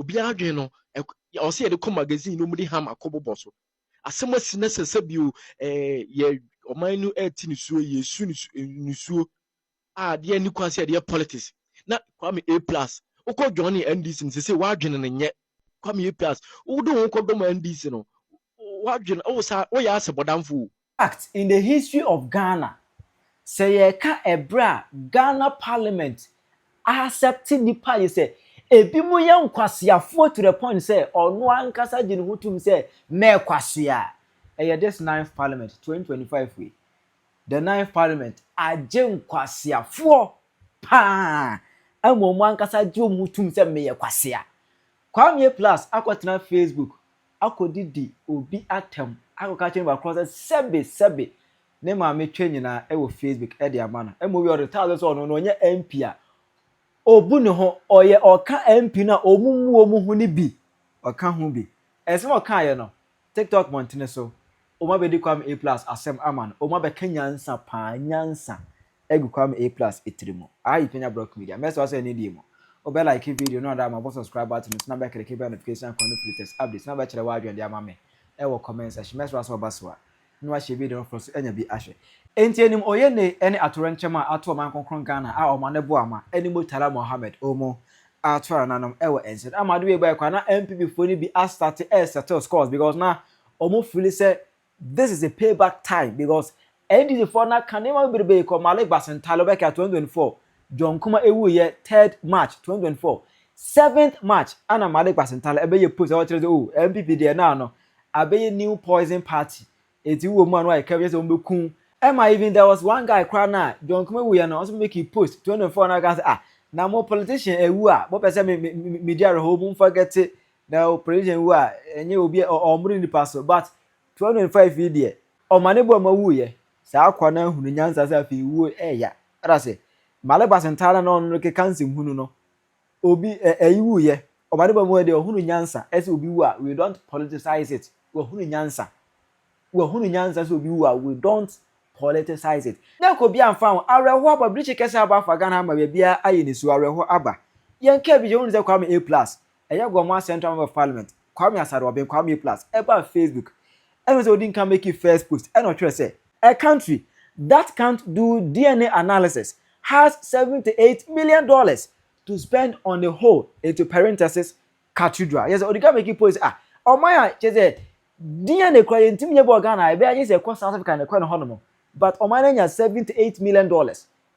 obi adwen no o se de come magazine no mu de ham akobobo so asema sina sese bio ye oman no eti ni suo yesu ni suo a de ani kwase de politics na Kwame A+ uko join NDC ni sese wadwen ne nye Kwame A+ udo won ko dom NDC no wadwen o sa o ya asebodamfo. Fact in the history of Ghana, say ye ka ebra Ghana Parliament accepting the party say ebi mu ye nkwasiafo to the point say ono ankasa gye ne hutum say me kwasia. This 9th Parliament 2025 we. The 9th Parliament agye nkwasiafo pa. Amomo ankasa gye mutum say me ye kwasia. Kwame A+ akotena Facebook akodidi obi atem akoka chen ba cross sebe ne ma me twa nyina e wo Facebook e de ama no e mo wi orita so no onye MP a obu ne ho oye oka MP na omumu hu ni bi oka ho bi ese mo ka ye no TikTok montene so o ma be di Kwame A+ asem ama no o ma be kanyansa pa nyansa egu Kwame A+ etirimo ayi Penyah block media meso so ni di mo obe like video no that my subscribe button na be click notification and latest updates na be chere wa adwen dia ma me e wo comment section meso so baswa no wa share video for so enya bi ahwe enti enim oye ne ene atorenchema ato man konkron Ghana a Omane Boamah eni Murtala Mohammed omo atwara nanom e wo ense amado we boy kwa na MPP fo ni bi start settle scores because na omo feel say this is a payback time because NDC for na kanema birbe ko Malik Basentalo be ka 2024 John Kuma ewu ye 3rd March 2024 7th March ana Malik Basentala ebe ye post o tell oh MPP there now no abeye new poison party eti wo mu anu ai ka say ombekun Emma even there was one guy cry na John Kuma ewu ye no also make he post 2024 na gas na more politician ewu a bo pese media reho mu forget it na politician ewu a enye obi omuri ni paso but 2025 there Omane Boamah wu ye sa akwa na hunu nyansa sa fi wu ya ara say Malik Basentala no no ke kansim hunu no obi eyiwu ye Omane Boamah de hunu nyansa ese obi wu a we don't politicize it we hunu nyansa so obi wu a we don't politicize it na ko bi amfa areho aba bridge kese aba fa Ghana ma bia aye ni su areho aba yen ka bi je hunu ze Kwame A+ eya Goma Central Member of Parliament Kwame Asado oben Kwame A+ eba Facebook and so didn't can make it first post and not say a country that can't do DNA analysis has $78 million to spend on the whole into parenthesis cathedral. Yes, or the guy make it post oh my say DNA credit team near Ghana I be say cost South Africa and the honor but Omane has $78 million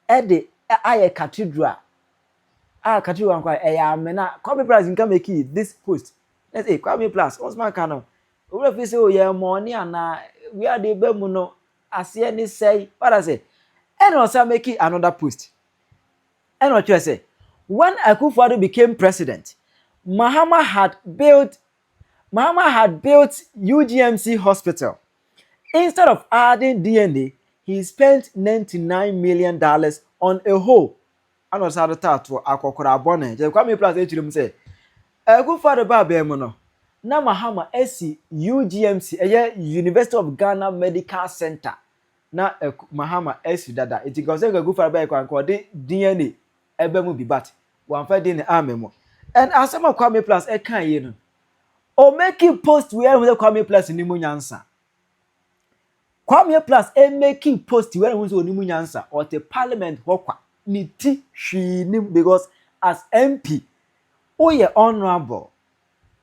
at the cathedral cathedral mena Kwame price can make it this post let's say Kwame plus what's my canon we feel say oh yeah money and we are the bemu no as any say what I say and also make it another post and what you say when Akufo Addo became president Mahama had built UGMC hospital. Instead of adding DNA, he spent $99 million on a hole. And was had a tattoo akokora bone. Je Kwame A+ echirim say Akufo Addo ba be mu no. Na Mahama esi UGMC University of Ghana Medical Center. Na Mahama esi dada. Iti go say Akufo Addo ba kwa de DNA ebe mu bi bat. Wan fa DNA amemo. And asema Kwame A+ e kan ye no. O making post where with Kwame A+ ni mu nyansa. Kwame A+ making post where with ni mu nyansa or the parliament hokwa ni ti hwinim because as MP oye honorable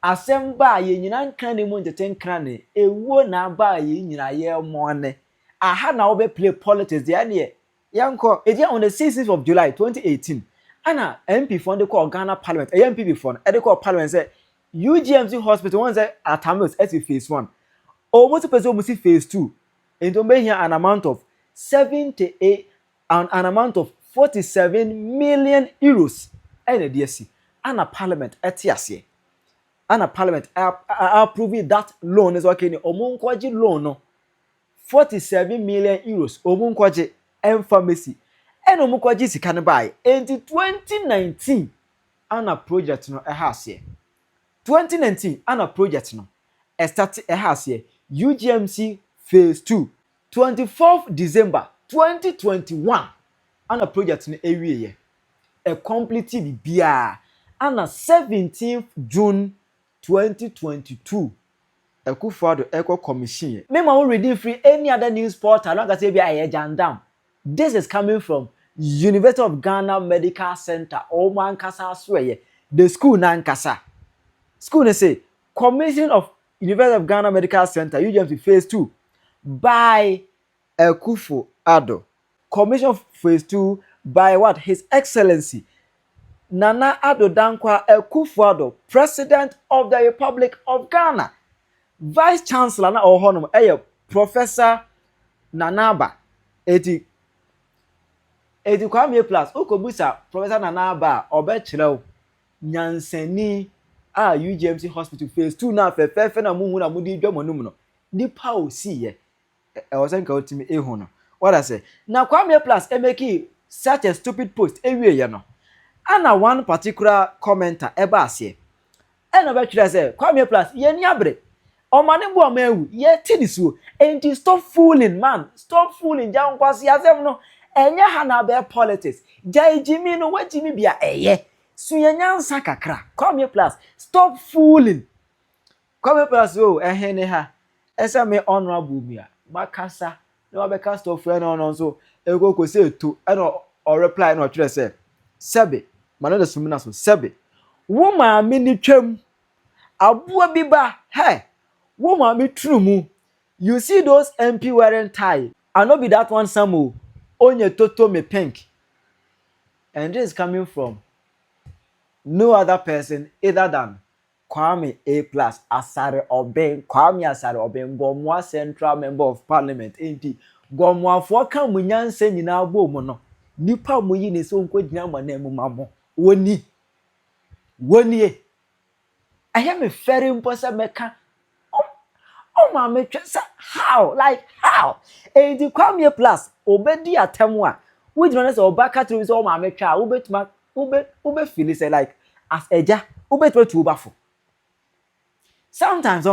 asemba ye nyina nkan ne mu nteten kran ne ewo na ba ye nyina ye monne aha na wo be play politics there ne yanko edia on the 6th of July 2018 ana MP for the call Ghana Parliament MP before e dey call parliament say UGMC hospital one say Atamus at phase 1 almost person almost phase 2 and to here an amount of 78 and an amount of 47 million euros and a DSC and a parliament etiase and a parliament approving that loan is okay omunkwaji loan no 47 million euros omunkwaji and pharmacy and omunkwaji sika ne buy in 2019 and a project no has here 2019 and a project no start has here UGMC phase 2 24th December 2021 and a project no ewie a complete bia ana 17th June 2022 Akufo Addo Eco Commission. Me ma reading free any other news portal. Don't say be a jandam. This is coming from University of Ghana Medical Center. Omane Kasa swear the school nankasa. School say Commission of University of Ghana Medical Center UGMC Phase 2 by Akufo Addo. Commission of Phase 2 by what? His Excellency Nana Addo Dankwa Akufo Addo, President of the Republic of Ghana. Vice Chancellor na Hon Professor Nanaba. Eti Kwame A-Plus Okobusa Professor Nanaba obechrew nyansani a UGMC Hospital Phase 2 na fefe na muhu na mudi dwamonum no nipa o siye e wasan ka otimi ehu no what I say na Kwame A-Plus emeki such a stupid post ewie ye no ana one particular commenter eba ase ena obechre say Kwame A-Plus ye ni abre Omane Boamah ewu ye tinisuo enti stop fooling man stop fooling ja nkwasi azem no enya ha na be politics ja gyimi no wagimi bia eye suyenyansa kakra Kwame A-Plus stop fooling Kwame A-Plus oh ehene ha ese me honorable bia makasa no be cast of friend on so ego ko say to or reply no tire say sebe mano sumina so sebe wo ma me ni twam abua bi ba hey woman me true mu. You see those MP wearing tie. I know be that one Samu. Onye toto me pink. And this is coming from no other person other than Kwame A-Plus Asare Oben. Kwame Asare Oben Gomwa Central Member of Parliament. Enti Gomwa fo kan munyanse nyina bo mu no. Nipa mu yi ne so nko gyina manam mamo. Woni. Woni. I hear me very important meka. Oh my how? Like how? And the Kwame A-Plus obedi atemwa. We don't know so baka to so my twa ubetuma ube feel say like as eja ubetuma to ubafo. Sometimes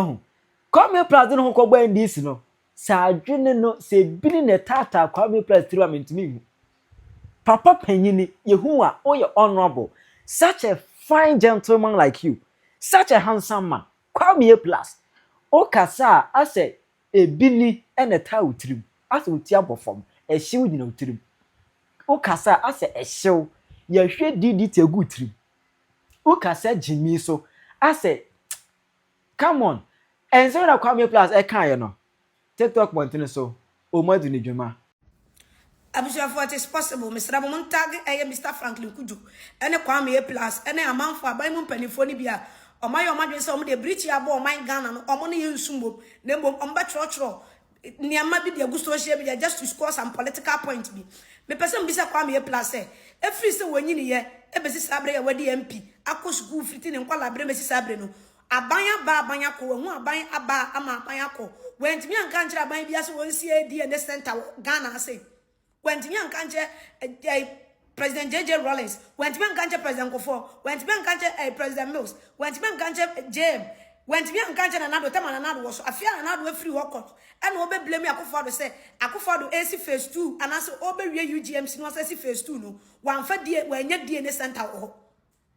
Kwame A-Plus don't go gba this no. Sa adwene no se bini ne tata Kwame A-Plus tiri amintimi. Papa Penyini yehu a oye honorable. Such a fine gentleman like you. Such a handsome man. Kwame A-Plus. Okasa ase ebini ene ta utrim ase uti abofom ehyew nyina utrim okasa ase ehyew ye hwe didi tegu utrim okasa gyimi so ase come on enzo na Kwame A-Plus e kan ye no TikTok montene so omadu ni dwuma Abusua it is possible Mr. Montag Mr. Franklin Kudu ene Kwame A-Plus ene amanfo aban mu mpanifo ni bia Omayo madwe se omo de bridge abo oman Ghana no omo ne yensumbo na mbom omba choro niama bi de agusto hye bi just to score some political point bi me person bi se Kwame A-Plus every se wanyini ye ebesi sabre ya wadi MP akọ school friti ne nkwala bre mesi sabre no abanya ba abanya ko hu aban aba ama abanya ko wentimi anka nchira aban bi ase wonsi edi ne center Ghana ase wentimi anka nche President JJ Rollins, went to be President Akufo, went to be President Mills, went to be JM, went to be another time and another was a fear another free workout. And Obe blame Akufo Addo say Akufo Addo AC Phase 2 and also Obe UGMC no AC Phase 2 no. One for dear when you DNA center or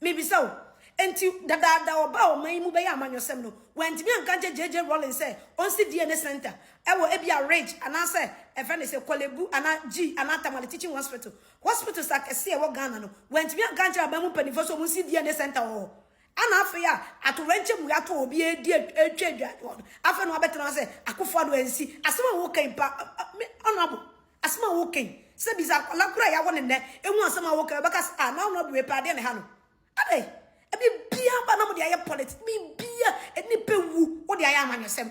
maybe so. Until that oba my mu be ya man yosem no when to be JJ Rollins say on see DNA center I will be a rage and I say a friend say Kolebu and G and Tamale teaching hospitals like a see what Ghana no when to be a ganja abamu penifo so see DNA center or and after ya at renche mu ato obi e die etwa after no better say Akufo Addo ensi asema wo kan pa honorable asema wo kan say bisa lakura ya won ne emu asema wo kan because na no be pa de ne ha no ade ebi bia ba na mo de aye politics bi bia eni pewu wo de aye amanyosem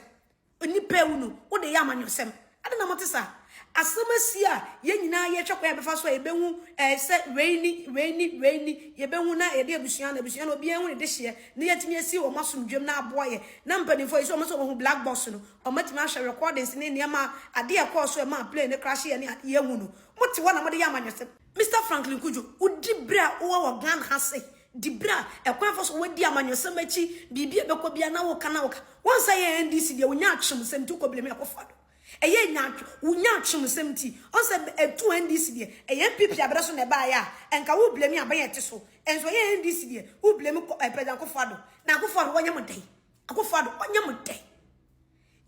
eni pewu no wo de aye amanyosem ade na motesa asemasi ye nyina ye twekwa ye befa so ye behu se rainy ye behu na ye de abusuan na obi ehu ne de hye ne yetimi asi wo masomdwem na aboye na mpanifo ye so mo so ho black box no o matimi ahwe recordings ne niam ade ye call so e ma plane crash ye ne ye hu no moti wo na mo de ye amanyosem Mr. Franklin Kujo udi bra wo Ghana hase dibra ekwan so wadi amanyosem achi bibia bekọ bia na wo kana wo once ye NDC de wonya action sentu ko bleme Akufo Addo eye nyatwo unya twem semti on se etu NDC de eye pipi abreso ne ba ya enka wo blame abaye te so enso ye NDC de wo blame president Akufo Addo na Akufo Addo wonya mudai Akufo Addo wonya mudai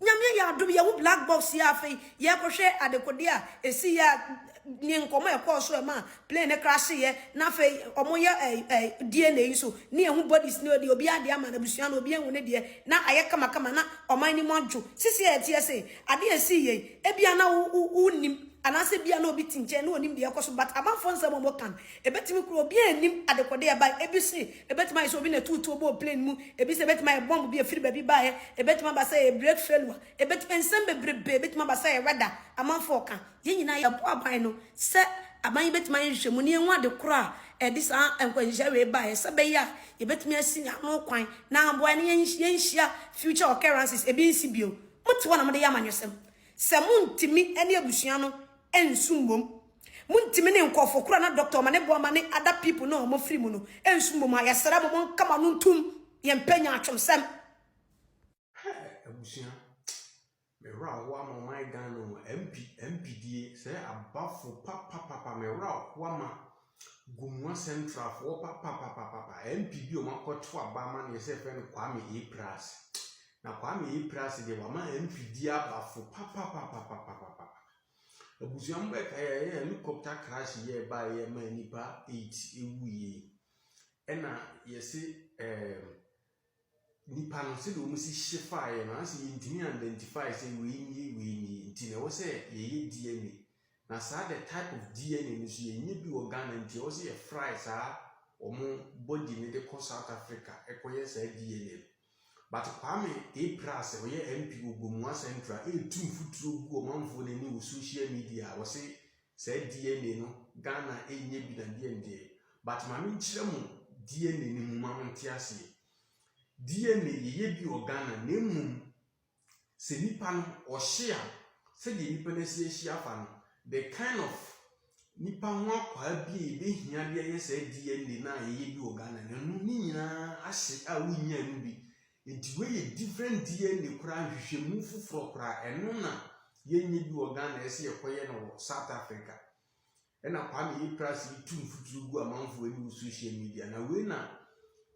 nyame ya do ye wo black box ya fe ye ko hwe adekode a esi ya ni nkomo e ko so e ma plane crash ye na fe omo ye DNA so ni ehu bodies ni odi obi ade ama na busua na obi ehu ne de na aye kama kama na oman ni monjo sisi e tie se ade esi ye e bia na unim anase bia na obi tinche na onim de yakoso but amanfo nsam mo kan ebetimi kro obi anim adekode e ba ebisi ebetima so obi na tutu obo plane mu ebisi ebetima e bomb bi afiri ba bi ba ye ebetima ba say break failure ebetima nsam bebrebe ebetima ba say weather amanfo kan ye nyina ya bo aban no se aban ebetima nhwemu ne enwa de kro a this enkwanhia we ba ye se be ya ebetima asinya no kwan na abo ne yenhia future occurrences ebi nsi bio muti wona mo de yamanyosem se muntimi ene abusua no ensumbom muntimi ne nkofo kura na Dr. Omane Boamah ne other people no mo free mu no ensumbom ha yesra mo kama no ntum ye Penyah atwomsem abusua me ra wa mo my Ghana MPD say abafo papa me ra wa ma gumwa central for papa MPD o makoto abama ne se fe no Kwame A-Plus na Kwame A-Plus de wa ma MPD abafo papa abusia mbe ka ye helicopter crash ye ba ye ma nipa 8 ewuye ena yesi nipa no se do mu si hyefa ye na se yintimi identify say we ni ntine wo se ye DNA na sa the type of DNA ni so ye nye bi organ nti wo se ye fry sa omo body ni de ko South Africa ekoye sa DNA but Kwame A-Plus we MP Ogomwa Central etum futuro gu omanfo na ni social media wo se DNA no Ghana enye bi na DNA but mama nkyere mu DNA ni mu ma nte ase DNA ye bi Ghana na mum se nipa no ohye a se de nipa na se ehia fa no the kind of nipa ho akwa bi be hia de ye se DNA na ye bi Ghana na no ni nyina ahye a wunya no bi enti we different DNA kura hwehwemu fufuro kura eno na yenye bi Ghana ese yekoye no South Africa ena Kwame A-Plus itum futuru gu amanfo eni social media na we na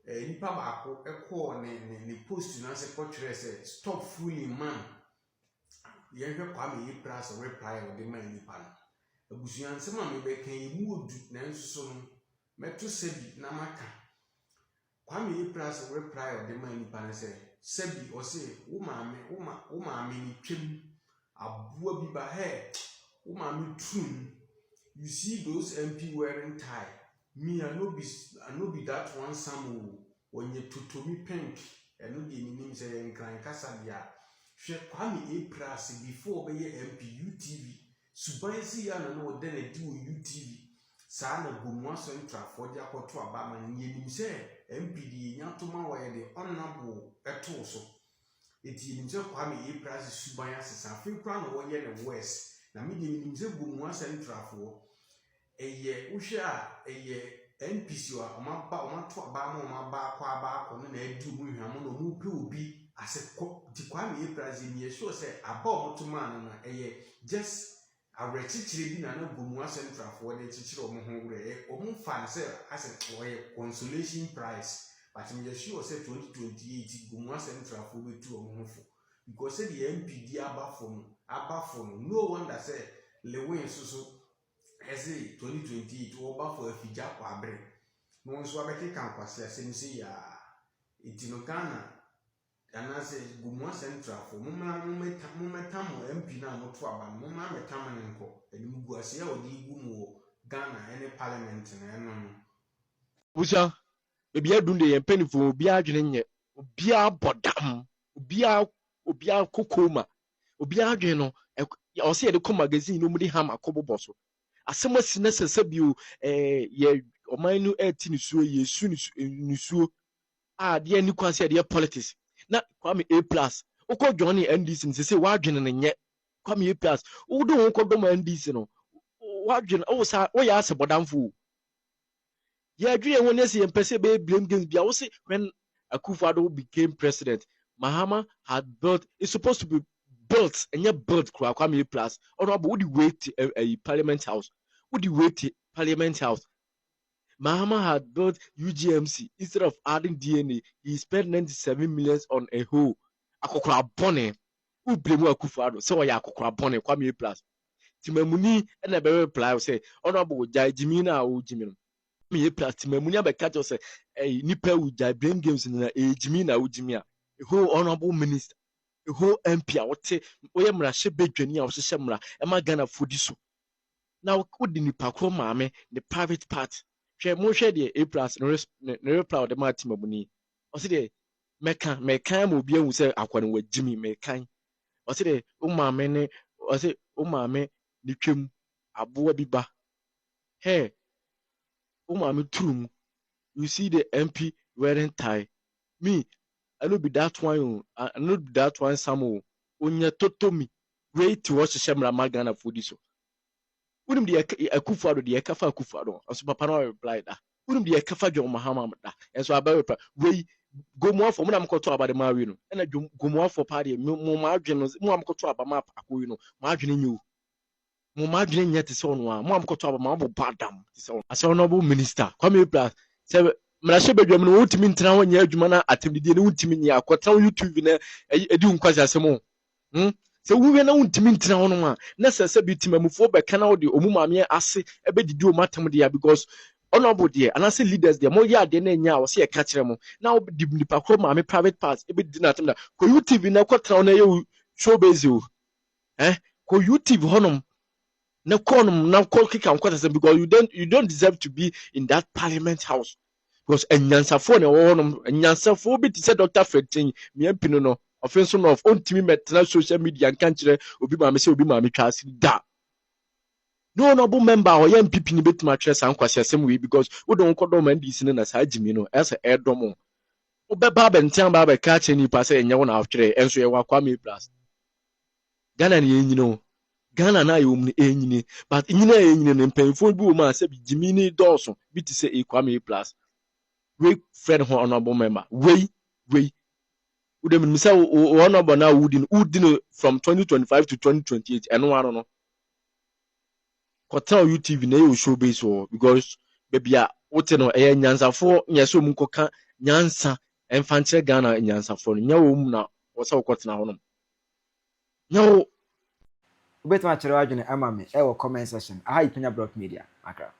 nipa baako ekọ ne post na se kọtwere se stop fooling man yenhwe Kwame A-Plus reply o de man nipa no abusuan nsema me be kan emu odu na nso no meto sebi na maka Kwame A-Plus reply of the man nipa na say sebi o say wo maame ni twem abua bi ba he wo maame trum you see those MP wearing tie me I no be that one samo when you totomi pink and no dey nim say enkran kasa dia hwe Kwame A-Plus before be MP UTV subansi ya na no de na di wo UTV sa na Gomwa Central for dia kwoto abama ni nim say MPD nyatoma wa ye de honorable eto so eti nim say Kwame A-Plus suban asesa fe kra no wo ye ne west na me nim say Gomwa Central for eye uhwe a eye NPC wa omato abama omaba kwa no na adu mu hwam no mu pe obi ase di Kwame A-Plus ni ye sure say aba omotoma na eye just awrechichire bi na Gomwa Central for de chichire omo ho wure omo fan say ase consolation prize but me sure say 2028 Gomwa Central for be tu omo ho fo because say the MPD abafo no wonder say lewin so ese 2028 oba for afija kwa abre no nso abeke kan kwase asem say ya etino Ghana ana say Gomwa Central for mumeta MP na moto aba mumma metam ne nko enim gu ase ya odi igu mu Ghana ene parliament na eno busa ebi adunde ye penifo obi adwene nye obi abodam obi akokoma obi adwene no o se ye de ko magazine no mu de ham akobobo so asem asina sese bio ye oman nu eti nisuo yesu nisuo de ni kwanse de politics na Kwame A-Plus uko Johnny NDC nse se wadwene ne nye Kwame A-Plus udo won ko dom NDC no wadwene o sa o ya ase bodamfo ya adwene won ne se yempese be blame games bia wo se when Akufo Addo became president Mahama had built it's supposed to be built and you built Kwame A-Plus. Honorable, would you wait a Parliament House? Would you wait Parliament House? Mahama had built UGMC. Instead of adding DNA, he spent 97 million on a hole. Akokra Bonne. Who blame Akufo Addo? So I Akokra Bonne, Kwame A-Plus. Timamuni and a very reply say, Honorable Jai Jimina or Jimin. Me A-Plus, Timamuni, I catch us a nipper with Jai blame games in a Jimina or Jimia. A whole honorable minister, a whole MP. I would say, Oyamra Shebe Jenia or Shamra, am I gonna for this? Now, could the Nipako Mame, the private part? Share more share the A-Plus, no reply the Martimabuni. Or say, Mekan will be able to say, I can with Jimmy Mekan. Or say, Omane, or say, Omame, Nikim, Abu Biba. Hey, Omame Trum, you see the MP wearing tie. Me, I know be that one, I know be that one, Samuel. Onya Totomi, wait to watch the Shamra Magana for this. Wouldn't be a Akufo Addo, the Ekafa Akufo Addo, and so Papa no reply that. Wouldn't be a Kafa John Mahama, and so I better we go more for Madam Koto about the Marino, and I go more for party, more margin, more Koto about map, margin in you. More margin yet is on one, more Koto about Mambo Badam, as honorable minister. Come here, plus. Say, Mrashebe German, won't mean now when you're Jumana at the Ultimate, Quatra YouTube in a doom quasi as a mo. So we were not intimate now. Necessary timamufo can out the Omumamia assay a bit do matter because honorable dear and I say leaders the more ya than any hour see a catch them now the Pacroma private parts a bit dinner that co you TV now quite on a show base you co you TV honum now cornum now call kick and quarters because you don't deserve to be in that parliament house because a nyansa phone and nyansa for bit said Dr. Fredting me and Pinono. Offense of on team met social media and country obi ma me say obi ma me twase da no honorable member or young people ni bit mattress and kwase asem we because we don't call them and this na sa jimi no as a dom obeba benten ba be ka che ni pa say enye wona afkire enso ye wa Kwame A-Plus Ghana ni enyino Ghana na yom ni enyini but enyina enyini ne mpanfo bi wo ma say bi jimi ni dawso bi ti say Kwame A-Plus we friend ho honorable member we would have say one number now would from 2025 to 2028 and one no hotel YouTube na you show base or because baby what no e nyansa for nyaso mu koka nyansa emfanche Ghana nyansa for nyawo mu na wo say okotena ho no nyawo Ubet ma chere wadwene ama me e wo comment section. Aha Penyah Block Media. Akra.